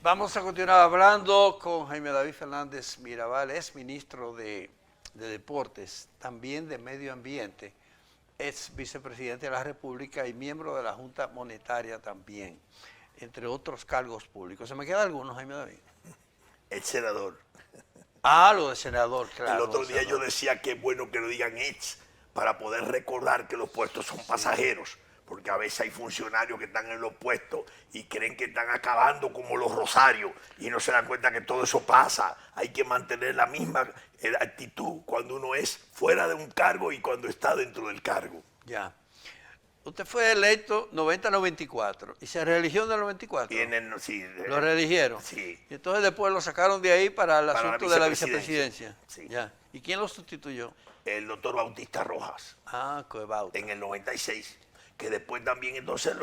Vamos a continuar hablando con Jaime David Fernández Mirabal, es ministro de Deportes, también de Medio Ambiente, es vicepresidente de la República y miembro de la Junta Monetaria también, entre otros cargos públicos. ¿Se me queda alguno, Jaime David? El senador. Ah, lo de senador, claro. El otro día yo decía que es bueno que lo digan ex para poder recordar que los puestos son pasajeros, porque a veces hay funcionarios que están en los puestos y creen que están acabando como los rosarios y no se dan cuenta que todo eso pasa. Hay que mantener la misma actitud cuando uno es fuera de un cargo y cuando está dentro del cargo. Ya. Usted fue electo 90-94 y se reeligió en el 94. Sí, ¿Lo reeligieron? Sí. Y entonces después lo sacaron de ahí para el Para asunto de la vicepresidencia. Sí. Ya. ¿Y quién lo sustituyó? El doctor Bautista Rojas. Ah, Coebauta. En el 96, que después también entonces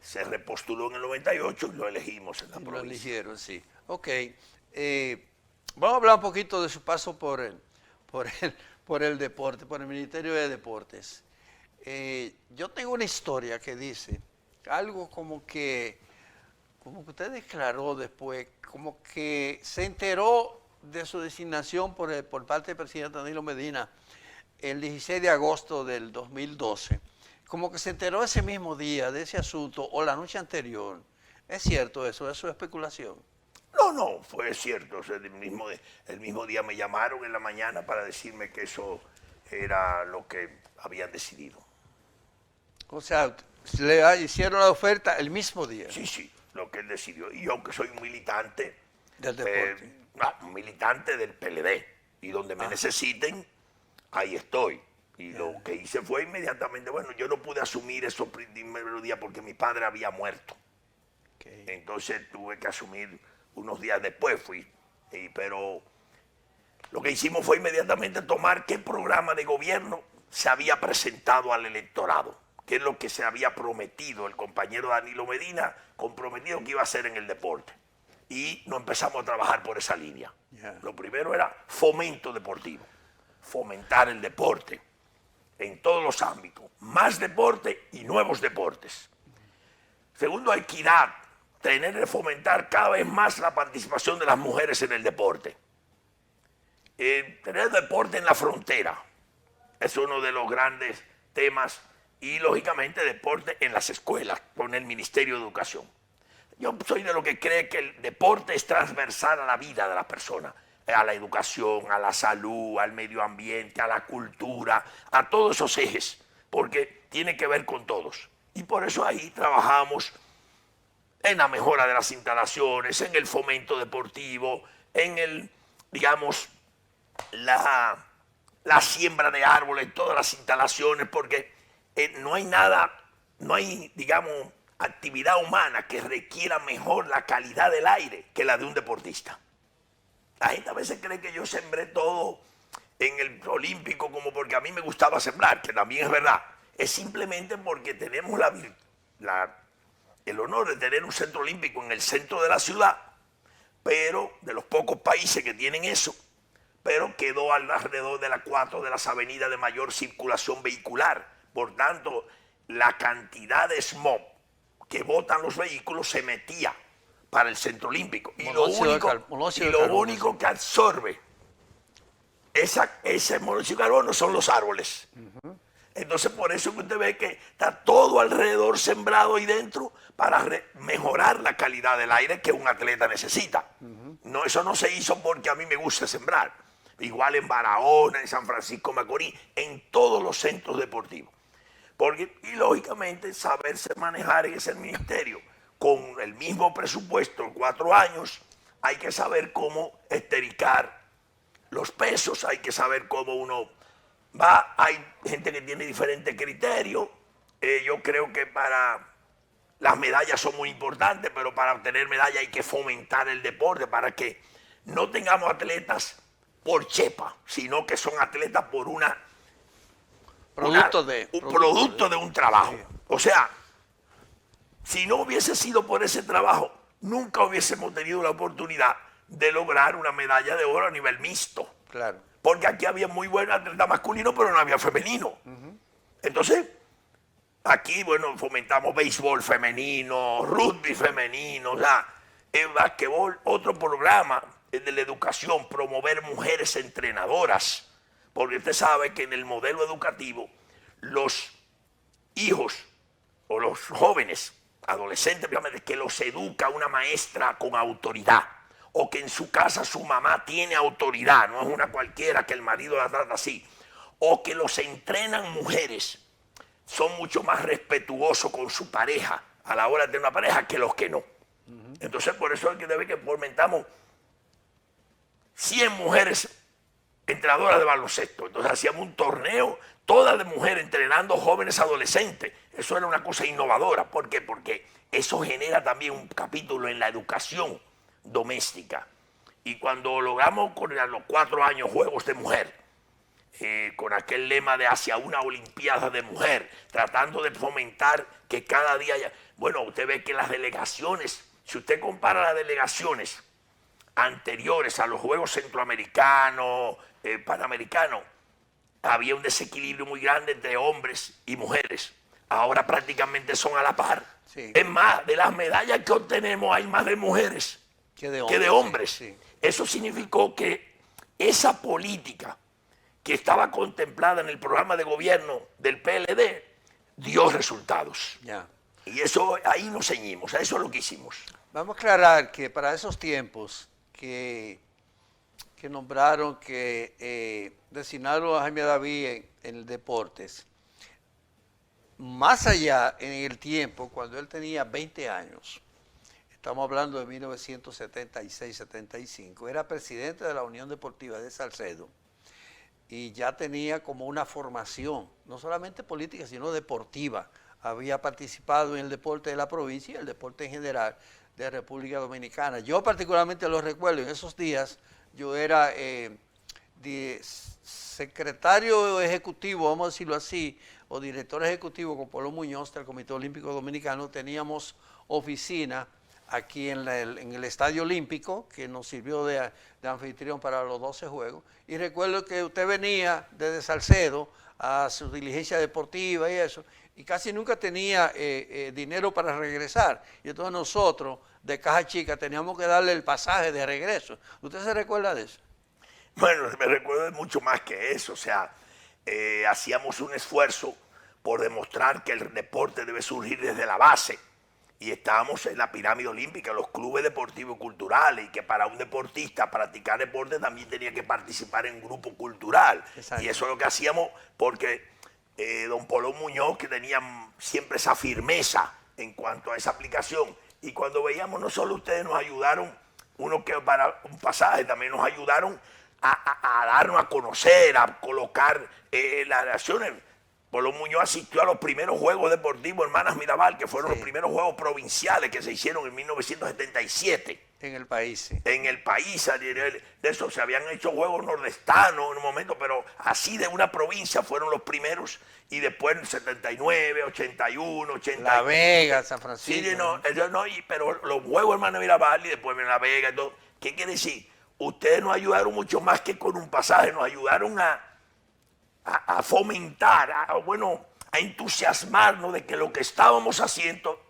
se repostuló en el 98 y lo elegimos en la provincia. Lo eligieron, sí. Ok. Vamos a hablar un poquito de su paso por el deporte, por el Ministerio de Deportes. Yo tengo una historia que dice algo como que usted declaró después, como que se enteró de su designación por parte del presidente Danilo Medina el 16 de agosto del 2012, como que se enteró ese mismo día de ese asunto o la noche anterior. ¿Es cierto eso? ¿Eso es especulación? No, fue cierto. O sea, el mismo día me llamaron en la mañana para decirme que eso era lo que habían decidido. O sea, le hicieron la oferta el mismo día. Sí, lo que él decidió. Y yo que soy un militante del deporte. Un militante del PLD. Y donde me necesiten, ahí estoy. Y lo que hice fue inmediatamente, bueno, yo no pude asumir esos primeros días porque mi padre había muerto. Entonces tuve que asumir unos días después, pero lo que hicimos fue inmediatamente tomar qué programa de gobierno se había presentado al electorado, qué es lo que se había prometido el compañero Danilo Medina, comprometido que iba a hacer en el deporte. Y nos empezamos a trabajar por esa línea. Lo primero era fomento deportivo, fomentar el deporte en todos los ámbitos, más deporte y nuevos deportes. Segundo, equidad, fomentar cada vez más la participación de las mujeres en el deporte. Tener deporte en la frontera es uno de los grandes temas y lógicamente deporte en las escuelas con el Ministerio de Educación. Yo soy de los que cree que el deporte es transversal a la vida de la persona, a la educación, a la salud, al medio ambiente, a la cultura, a todos esos ejes, porque tiene que ver con todos. Y por eso ahí trabajamos en la mejora de las instalaciones, en el fomento deportivo, en el, digamos, la siembra de árboles, todas las instalaciones, porque no hay, digamos, actividad humana que requiera mejor la calidad del aire que la de un deportista. La gente a veces cree que yo sembré todo en el olímpico como porque a mí me gustaba sembrar, que también es verdad. Es simplemente porque tenemos el honor de tener un centro olímpico en el centro de la ciudad, pero de los pocos países que tienen eso, pero quedó alrededor de las 4 de las avenidas de mayor circulación vehicular. Por tanto, la cantidad de smog que botan los vehículos se metía para el centro olímpico. Y lo único que absorbe ese monóxido de carbono son los árboles. Entonces, por eso que usted ve que está todo alrededor sembrado ahí dentro para mejorar la calidad del aire que un atleta necesita. No, eso no se hizo porque a mí me gusta sembrar. Igual en Barahona, en San Francisco de Macorís, en todos los centros deportivos. Y lógicamente saberse manejar en ese ministerio con el mismo presupuesto en 4 años, hay que saber cómo estericar los pesos, hay que saber cómo uno va. Hay gente que tiene diferentes criterios. Yo creo que las medallas son muy importantes, pero para obtener medallas hay que fomentar el deporte para que no tengamos atletas por chepa, sino que son atletas por un producto de un trabajo. O sea, si no hubiese sido por ese trabajo, nunca hubiésemos tenido la oportunidad de lograr una medalla de oro a nivel mixto. Claro. Porque aquí había muy buen atleta masculino, pero no había femenino. Entonces, aquí, bueno, fomentamos béisbol femenino, rugby femenino, o sea, En basquetbol, otro programa de la educación, promover mujeres entrenadoras, porque usted sabe que en el modelo educativo los hijos o los jóvenes, adolescentes, que los educa una maestra con autoridad, o que en su casa su mamá tiene autoridad, no es una cualquiera que el marido la trata así, o que los entrenan mujeres, son mucho más respetuosos con su pareja a la hora de tener una pareja que los que no. Entonces por eso es que debe que fomentamos 100 mujeres entrenadoras de baloncesto. Entonces hacíamos un torneo, todas de mujeres entrenando jóvenes adolescentes. Eso era una cosa innovadora. ¿Por qué? Porque eso genera también un capítulo en la educación doméstica. Y cuando logramos con los 4 años Juegos de Mujer, con aquel lema de hacia una Olimpiada de mujer, tratando de fomentar que cada día haya... Bueno, usted ve que las delegaciones, si usted compara las delegaciones anteriores a los Juegos Centroamericanos, Panamericanos, había un desequilibrio muy grande entre hombres y mujeres. Ahora prácticamente son a la par. Sí. Es más, de las medallas que obtenemos hay más de mujeres que de hombres. Sí. Eso significó que esa política que estaba contemplada en el programa de gobierno del PLD dio resultados. Ya. Y eso, ahí nos ceñimos, a eso es lo que hicimos. Vamos a aclarar que para esos tiempos que nombraron, que designaron a Jaime David en el Deportes, más allá en el tiempo, cuando él tenía 20 años, estamos hablando de 1976-75, era presidente de la Unión Deportiva de Salcedo y ya tenía como una formación, no solamente política, sino deportiva. Había participado en el deporte de la provincia y el deporte en general de República Dominicana. Yo particularmente lo recuerdo, en esos días yo era secretario ejecutivo, vamos a decirlo así, o director ejecutivo con Polo Muñoz del Comité Olímpico Dominicano. Teníamos oficina aquí en el Estadio Olímpico, que nos sirvió de anfitrión para los 12 Juegos. Y recuerdo que usted venía desde Salcedo a su diligencia deportiva y eso, y casi nunca tenía dinero para regresar. Y entonces nosotros, de Caja Chica, teníamos que darle el pasaje de regreso. ¿Usted se recuerda de eso? Bueno, me recuerdo de mucho más que eso. O sea, hacíamos un esfuerzo por demostrar que el deporte debe surgir desde la base. Y estábamos en la pirámide olímpica, los clubes deportivos y culturales, y que para un deportista practicar deporte también tenía que participar en un grupo cultural. Exacto. Y eso es lo que hacíamos porque don Polo Muñoz, que tenía siempre esa firmeza en cuanto a esa aplicación, y cuando veíamos, no solo ustedes nos ayudaron, uno que para un pasaje, también nos ayudaron a darnos a conocer, a colocar las relaciones. Polo Muñoz asistió a los primeros Juegos Deportivos Hermanas Mirabal, que fueron los primeros Juegos Provinciales que se hicieron en 1977. En el país, sí. En el país, de eso se habían hecho Juegos Nordestanos en un momento, pero así de una provincia fueron los primeros, y después en 79, 81, 80. La Vega, San Francisco. Sí, pero los Juegos Hermanas Mirabal y después en La Vega y todo. ¿Qué quiere decir? Ustedes nos ayudaron mucho más que con un pasaje, nos ayudaron a fomentar, a entusiasmarnos de que lo que estábamos haciendo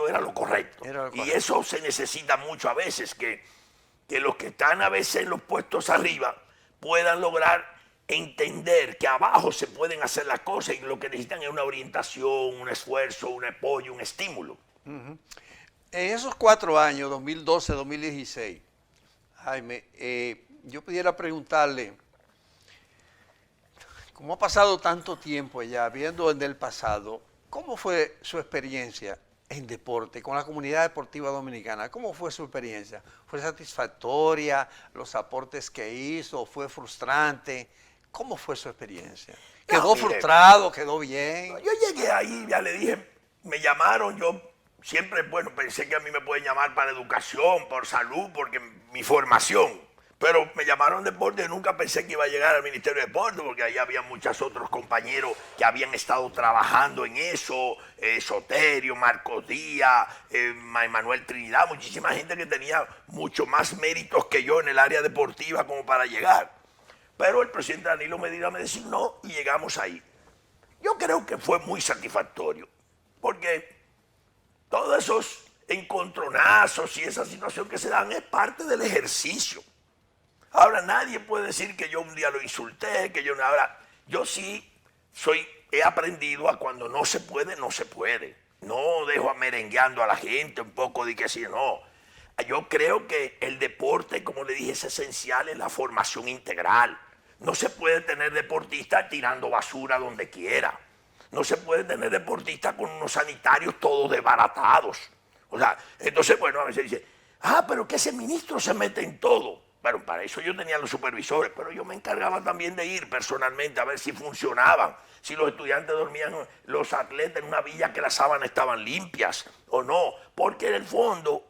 era lo correcto. Y eso se necesita mucho a veces, que los que están a veces en los puestos arriba puedan lograr entender que abajo se pueden hacer las cosas y lo que necesitan es una orientación, un esfuerzo, un apoyo, un estímulo. En esos 4 años, 2012, 2016, Jaime, yo pudiera preguntarle, como ha pasado tanto tiempo ya, viendo en el pasado, ¿cómo fue su experiencia en deporte, con la comunidad deportiva dominicana? ¿Cómo fue su experiencia? ¿Fue satisfactoria? ¿Los aportes que hizo? ¿Fue frustrante? ¿Cómo fue su experiencia? ¿Quedó frustrado? ¿Quedó bien? Yo llegué ahí, ya le dije, me llamaron, yo siempre, pensé que a mí me pueden llamar para educación, por salud, porque mi formación. Pero me llamaron deporte y nunca pensé que iba a llegar al Ministerio de Deporte, porque ahí había muchos otros compañeros que habían estado trabajando en eso, Soterio, Marcos Díaz, Manuel Trinidad, muchísima gente que tenía mucho más méritos que yo en el área deportiva como para llegar. Pero el presidente Danilo Medina me designó y llegamos ahí. Yo creo que fue muy satisfactorio, porque todos esos encontronazos y esa situación que se dan es parte del ejercicio. Ahora nadie puede decir que yo un día lo insulté, que yo no. Ahora, yo sí he aprendido a cuando no se puede, no se puede. No dejo a merengueando a la gente un poco de que sí, no. Yo creo que el deporte, como le dije, es esencial en la formación integral. No se puede tener deportistas tirando basura donde quiera. No se puede tener deportistas con unos sanitarios todos desbaratados. O sea, entonces, bueno, a veces dice, pero que ese ministro se mete en todo. Bueno, para eso yo tenía los supervisores, pero yo me encargaba también de ir personalmente a ver si funcionaban, si los estudiantes dormían, los atletas en una villa que las sábanas estaban limpias o no, porque en el fondo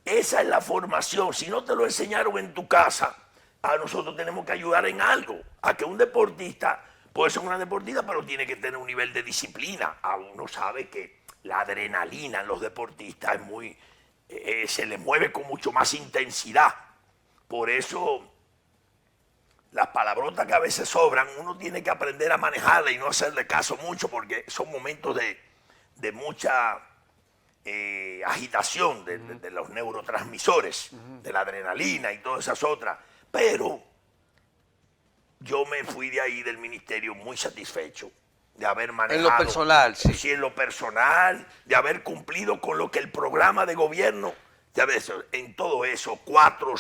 esa es la formación. Si no te lo enseñaron en tu casa, a nosotros tenemos que ayudar en algo, a que un deportista puede ser una deportista, pero tiene que tener un nivel de disciplina. Uno sabe que la adrenalina en los deportistas es muy, se le mueve con mucho más intensidad. Por eso las palabrotas que a veces sobran, uno tiene que aprender a manejarlas y no hacerle caso mucho, porque son momentos de mucha agitación de los neurotransmisores, de la adrenalina y todas esas otras. Pero yo me fui de ahí del ministerio muy satisfecho de haber manejado. En lo personal, sí. Sí, en lo personal, de haber cumplido con lo que el programa de gobierno, ya ves, en todo eso, 4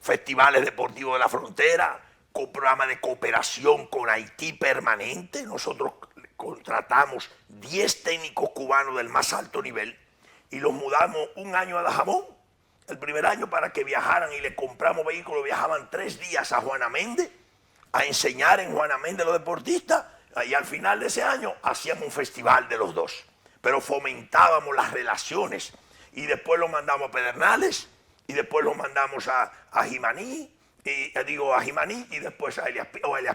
festivales deportivos de la frontera, con programa de cooperación con Haití permanente. Nosotros contratamos 10 técnicos cubanos del más alto nivel y los mudamos un año a Dajabón, el primer año, para que viajaran, y le compramos vehículos. Viajaban 3 días a Juana Méndez a enseñar en Juana Méndez los deportistas, y al final de ese año hacíamos un festival de los dos, pero fomentábamos las relaciones, y después los mandamos a Pedernales, y después los mandamos a Jimaní, a Jimaní, y después a Elias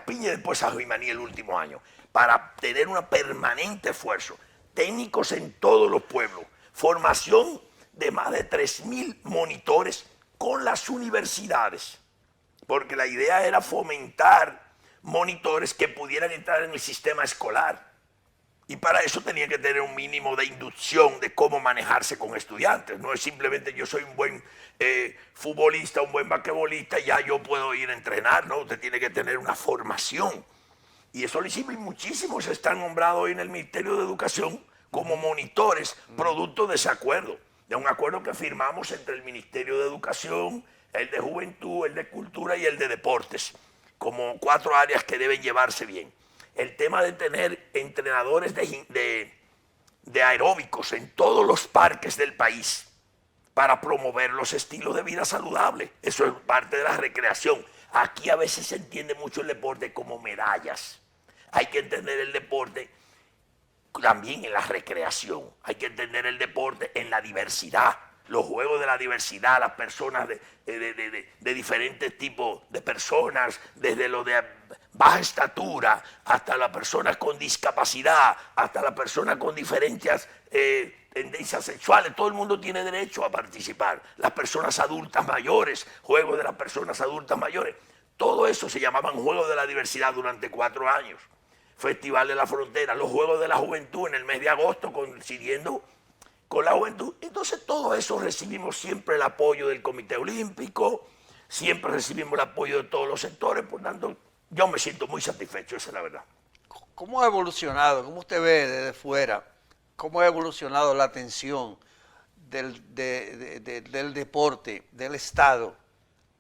Piña, y después a Jimaní el último año, para tener un permanente esfuerzo. Técnicos en todos los pueblos, formación de más de 3.000 monitores con las universidades, porque la idea era fomentar monitores que pudieran entrar en el sistema escolar. Y para eso tenía que tener un mínimo de inducción de cómo manejarse con estudiantes. No es simplemente yo soy un buen futbolista, un buen basquetbolista, ya yo puedo ir a entrenar. No, usted tiene que tener una formación. Y eso lo hicimos, y muchísimos están nombrados hoy en el Ministerio de Educación como monitores, producto de ese acuerdo. De un acuerdo que firmamos entre el Ministerio de Educación, el de Juventud, el de Cultura y el de Deportes, como 4 áreas que deben llevarse bien. El tema de tener entrenadores de aeróbicos en todos los parques del país para promover los estilos de vida saludables. Eso es parte de la recreación. Aquí a veces se entiende mucho el deporte como medallas. Hay que entender el deporte también en la recreación. Hay que entender el deporte en la diversidad. Los juegos de la diversidad, las personas de diferentes tipos de personas, desde lo de baja estatura hasta las personas con discapacidad, hasta las personas con diferentes tendencias sexuales. Todo el mundo tiene derecho a participar. Las personas adultas mayores, juegos de las personas adultas mayores. Todo eso se llamaban Juegos de la Diversidad durante 4 años. Festival de la Frontera, los Juegos de la Juventud en el mes de agosto, coincidiendo con la juventud. Entonces todo eso recibimos siempre el apoyo del Comité Olímpico, siempre recibimos el apoyo de todos los sectores. Por tanto, yo me siento muy satisfecho, esa es la verdad. ¿Cómo ha evolucionado? ¿Cómo usted ve desde fuera? ¿Cómo ha evolucionado la atención del deporte, del Estado,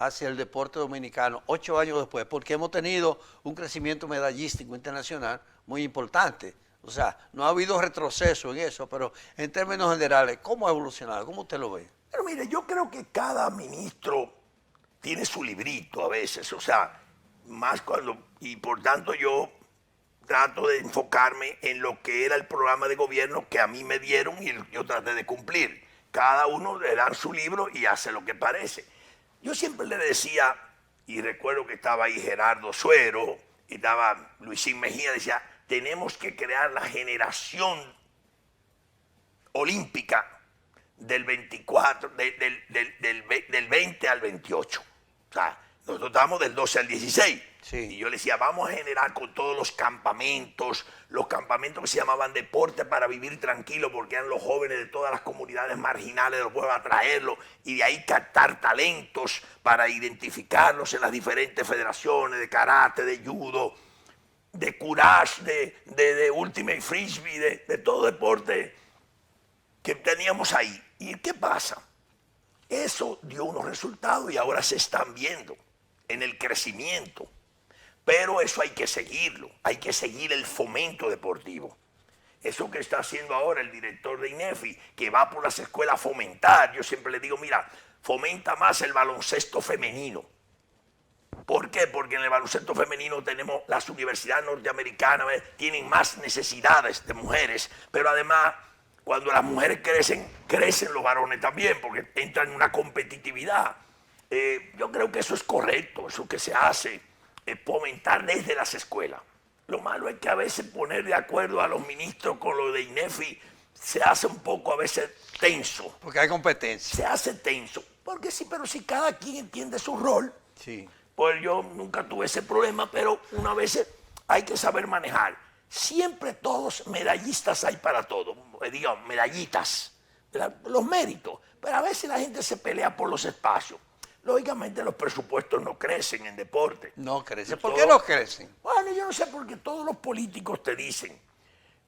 hacia el deporte dominicano 8 años después? Porque hemos tenido un crecimiento medallístico internacional muy importante. O sea, no ha habido retroceso en eso, pero en términos generales, ¿cómo ha evolucionado? ¿Cómo usted lo ve? Pero mire, yo creo que cada ministro tiene su librito a veces, o sea, más cuando, y por tanto yo trato de enfocarme en lo que era el programa de gobierno que a mí me dieron y yo traté de cumplir. Cada uno le da su libro y hace lo que parece. Yo siempre le decía, y recuerdo que estaba ahí Gerardo Suero, y estaba Luisín Mejía, decía, tenemos que crear la generación olímpica del 24, del 20 al 28. O sea, nosotros estamos del 12 al 16. Sí. Y yo le decía, vamos a generar con todos los campamentos que se llamaban deporte para vivir tranquilo, porque eran los jóvenes de todas las comunidades marginales de los pueblos a traerlos y de ahí captar talentos para identificarlos en las diferentes federaciones de karate, de judo, de courage, de ultimate frisbee, de todo deporte que teníamos ahí. ¿Y qué pasa? Eso dio unos resultados y ahora se están viendo en el crecimiento. Pero eso hay que seguirlo, hay que seguir el fomento deportivo. Eso que está haciendo ahora el director de INEFI, que va por las escuelas a fomentar, yo siempre le digo, mira, fomenta más el baloncesto femenino. ¿Por qué? Porque en el baloncesto femenino tenemos las universidades norteamericanas, tienen más necesidades de mujeres, pero además cuando las mujeres crecen los varones también, porque entran en una competitividad. Yo creo que eso es correcto, eso que se hace, fomentar desde las escuelas. Lo malo es que a veces poner de acuerdo a los ministros con lo de INEFI se hace un poco a veces tenso. Porque hay competencia. Se hace tenso, porque sí, pero si cada quien entiende su rol, Sí. pues yo nunca tuve ese problema, pero una vez hay que saber manejar. Siempre todos medallistas hay para todo, digamos, medallitas, los méritos, pero a veces la gente se pelea por los espacios. Lógicamente los presupuestos no crecen en deporte. No crecen. ¿Por qué no crecen? Bueno, yo no sé, porque todos los políticos te dicen,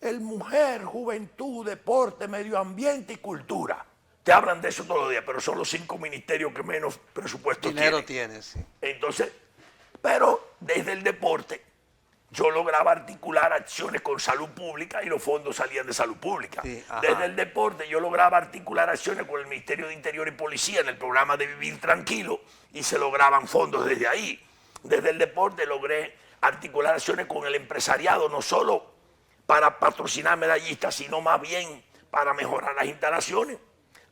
el mujer, juventud, deporte, medio ambiente y cultura. Te hablan de eso todos los días, pero son los 5 ministerios que menos presupuesto Dinero tienen. tiene, sí. Entonces, pero desde el deporte, yo lograba articular acciones con salud pública y los fondos salían de salud pública. Sí, ajá. Desde el deporte yo lograba articular acciones con el Ministerio de Interior y Policía en el programa de Vivir Tranquilo y se lograban fondos desde ahí. Desde el deporte logré articular acciones con el empresariado, no solo para patrocinar medallistas, sino más bien para mejorar las instalaciones.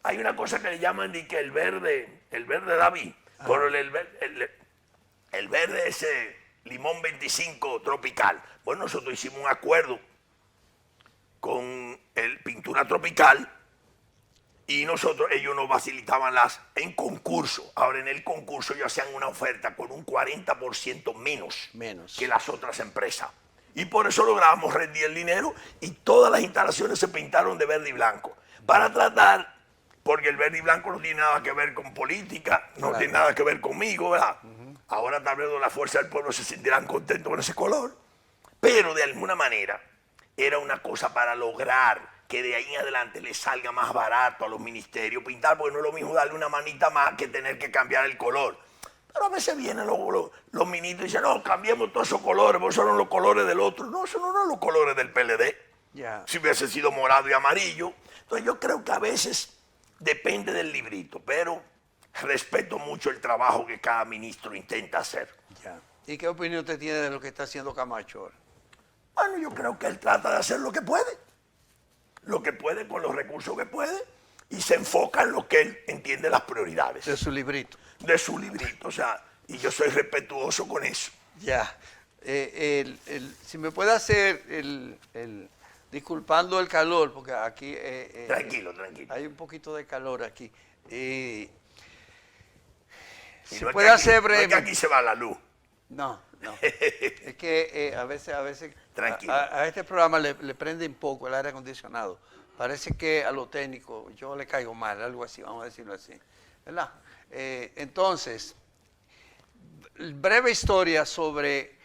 Hay una cosa que le llaman de que el verde David, pero el verde ese limón 25 tropical. Bueno, nosotros hicimos un acuerdo con el Pintura Tropical y ellos nos facilitaban en concurso. Ahora en el concurso ellos hacían una oferta con un 40% menos que las otras empresas. Y por eso logramos rendir el dinero y todas las instalaciones se pintaron de verde y blanco. Para tratar, porque el verde y blanco no tiene nada que ver con política, no tiene nada que ver conmigo, ¿verdad? Ahora tal vez la fuerza del pueblo se sentirán contentos con ese color. Pero de alguna manera era una cosa para lograr que de ahí en adelante les salga más barato a los ministerios pintar, porque no es lo mismo darle una manita más que tener que cambiar el color. Pero a veces vienen los ministros y dicen, no, cambiemos todos esos colores, porque esos son los colores del otro. No, esos no son los colores del PLD. Yeah. Si hubiese sido morado y amarillo. Entonces yo creo que a veces depende del librito, pero respeto mucho el trabajo que cada ministro intenta hacer. Yeah. ¿Y qué opinión usted tiene de lo que está haciendo Camacho ahora? Bueno, yo creo que él trata de hacer lo que puede con los recursos que puede, y se enfoca en lo que él entiende las prioridades. De su librito. De su librito, o sea, y yo soy respetuoso con eso. Ya. Si me puede hacer disculpando el calor, porque aquí... Tranquilo. Hay un poquito de calor aquí. Y Si no es puede que aquí- hacer no es breve... que aquí se va la luz. No. Es que a veces Tranquilo. a este programa le prende un poco el aire acondicionado. Parece que a lo técnico yo le caigo mal, algo así, vamos a decirlo así. ¿Verdad? Entonces, breve historia sobre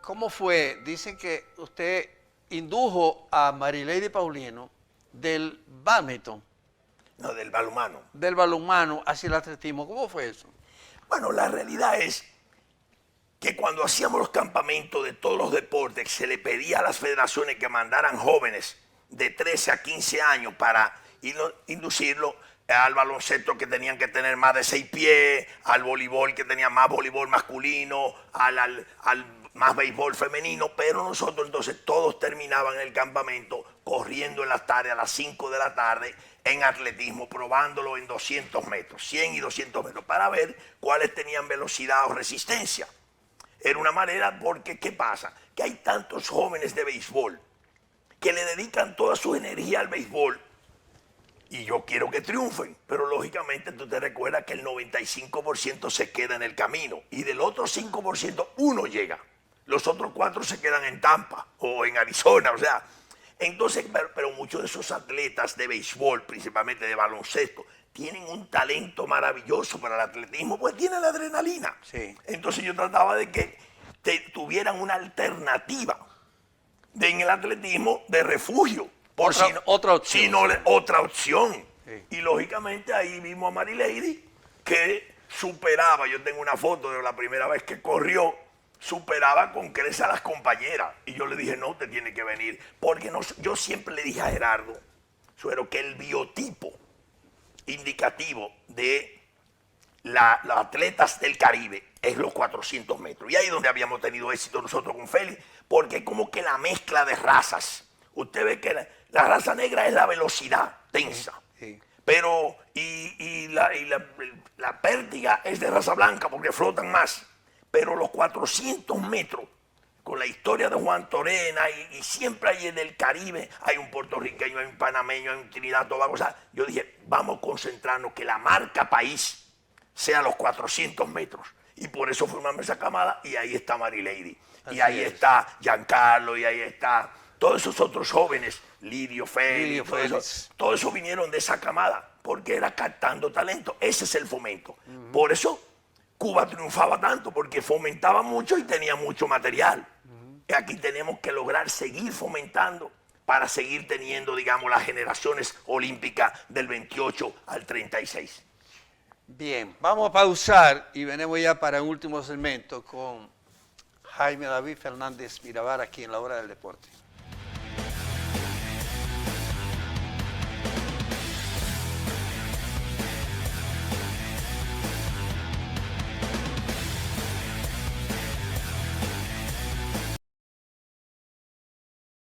cómo fue. Dicen que usted indujo a Marileide Paulino del bádminton, No, del balonmano. del balonmano hacia el atletismo. ¿Cómo fue eso? Bueno, la realidad es que cuando hacíamos los campamentos de todos los deportes, se le pedía a las federaciones que mandaran jóvenes de 13 a 15 años para inducirlo al baloncesto, que tenían que tener más de 6 pies, al voleibol, que tenía más voleibol masculino, al más béisbol femenino, pero nosotros entonces todos terminaban el campamento corriendo en las tardes a las 5 de la tarde en atletismo, probándolo en 200 metros, 100 y 200 metros, para ver cuáles tenían velocidad o resistencia. Era una manera, porque ¿qué pasa? Que hay tantos jóvenes de béisbol que le dedican toda su energía al béisbol y yo quiero que triunfen, pero lógicamente tú te recuerdas que el 95% se queda en el camino y del otro 5% uno llega. Los otros 4 se quedan en Tampa o en Arizona, o sea. Entonces, pero muchos de esos atletas de béisbol, principalmente de baloncesto, tienen un talento maravilloso para el atletismo, pues tienen la adrenalina. Sí. Entonces yo trataba de que tuvieran una alternativa en el atletismo de refugio. Por Otra opción. Si no, otra opción. Sí. Y lógicamente ahí vimos a Mary Lady que superaba, yo tengo una foto de la primera vez que corrió, superaba con creces a las compañeras. Y yo le dije, no, te tiene que venir. Porque no, yo siempre le dije a Gerardo Suero que el biotipo indicativo de los atletas del Caribe es los 400 metros. Y ahí es donde habíamos tenido éxito nosotros con Félix, porque como que la mezcla de razas. Usted ve que la raza negra es la velocidad tensa. Sí. Pero, la pértiga es de raza blanca porque flotan más. Pero los 400 metros, con la historia de Juan Torena, y siempre hay en el Caribe, hay un puertorriqueño, hay un panameño, hay un Trinidad Tobago. O sea, yo dije, vamos a concentrarnos que la marca país sea los 400 metros. Y por eso formamos esa camada, y ahí está Mary Lady. Y ahí está Giancarlo, y ahí está todos esos otros jóvenes, Lidio Félix, todo eso vinieron de esa camada, porque era captando talento. Ese es el fomento. Por eso Cuba triunfaba tanto, porque fomentaba mucho y tenía mucho material. Y aquí tenemos que lograr seguir fomentando para seguir teniendo, digamos, las generaciones olímpicas del 28 al 36. Bien, vamos a pausar y venimos ya para un último segmento con Jaime David Fernández Mirabal aquí en La Hora del Deporte.